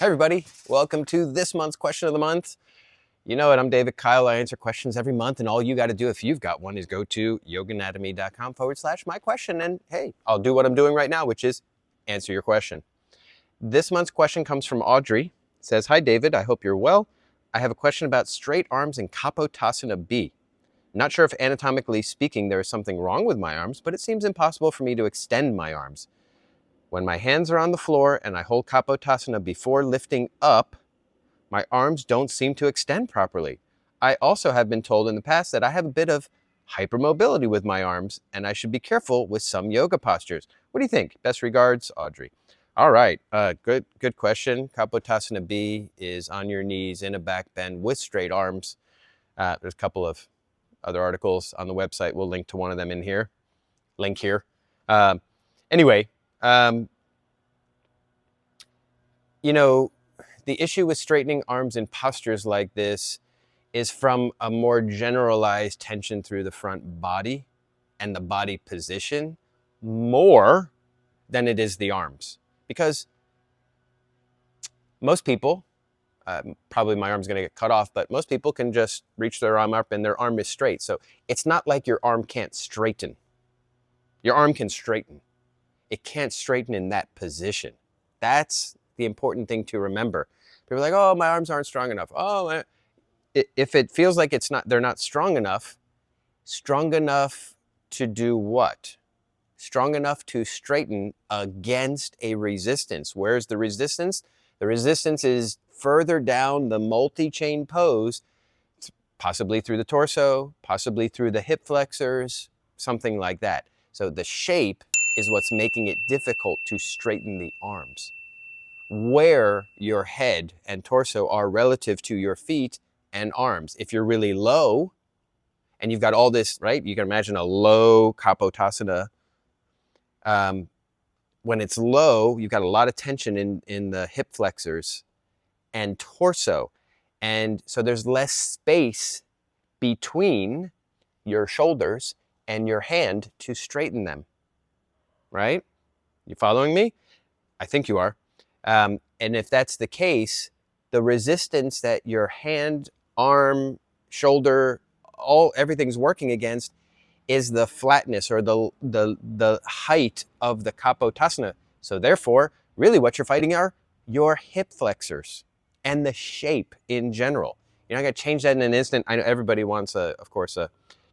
Hi everybody, welcome to this month's question of the month. You know it, I'm David Keil. I answer questions every month, and all you got to do if you've got one is go to yoganatomy.com/my question, and hey, I'll do what I'm doing right now, which is answer your question. This month's question comes from Audrey. It says, "Hi David, I hope you're well. I have a question about straight arms in Kapotasana B. Not sure if anatomically speaking there is something wrong with my arms, but it seems impossible for me to extend my arms. When my hands are on the floor and I hold Kapotasana before lifting up, my arms don't seem to extend properly. I also have been told in the past that I have a bit of hypermobility with my arms and I should be careful with some yoga postures. What do you think? Best regards, Audrey." All right, good question. Kapotasana B is on your knees in a back bend with straight arms. There's a couple of other articles on the website. We'll link to one of them in here. Link here. Anyway, you know, the issue with straightening arms in postures like this is from a more generalized tension through the front body and the body position more than it is the arms. Because most people, probably my arm's gonna get cut off, but most people can just reach their arm up and their arm is straight. So it's not like your arm can't straighten. Your arm can straighten. It can't straighten in that position. That's the important thing to remember. People are like, "Oh, my arms aren't strong enough." Oh, if it feels like they're not strong enough to do what? Strong enough to straighten against a resistance. Where's the resistance? The resistance is further down the multi-chain pose, possibly through the torso, possibly through the hip flexors, something like that. So the shape is what's making it difficult to straighten the arms. Where your head and torso are relative to your feet and arms. If you're really low and you've got all this, right? You can imagine a low Kapotasana. When it's low, you've got a lot of tension in the hip flexors and torso. And so there's less space between your shoulders and your hand to straighten them, right? You following me? I think you are. And if that's the case, the resistance that your hand, arm, shoulder, everything's working against is the flatness or the height of the Kapotasana. So therefore, really what you're fighting are your hip flexors and the shape in general. You're not gonna change that in an instant. I know everybody wants, of course, a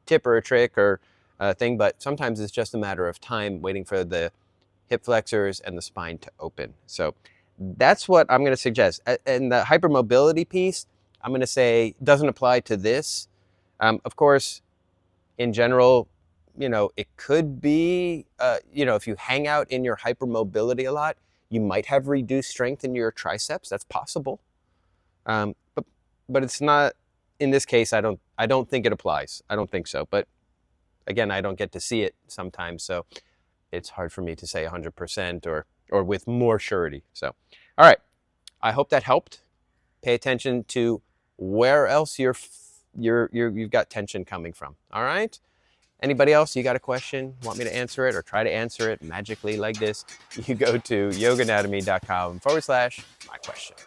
tip or a trick or a thing, but sometimes it's just a matter of time waiting for the hip flexors and the spine to open. So that's what I'm gonna suggest. And the hypermobility piece, I'm gonna say doesn't apply to this. Of course, in general, it could be, if you hang out in your hypermobility a lot, you might have reduced strength in your triceps. That's possible. But it's not, in this case, I don't think it applies. I don't think so. But again, I don't get to see it sometimes. So it's hard for me to say 100% or with more surety. So, all right. I hope that helped. Pay attention to where else you've got tension coming from. All right. Anybody else, you got a question, want me to answer it or try to answer it magically like this? You go to yoganatomy.com/my question.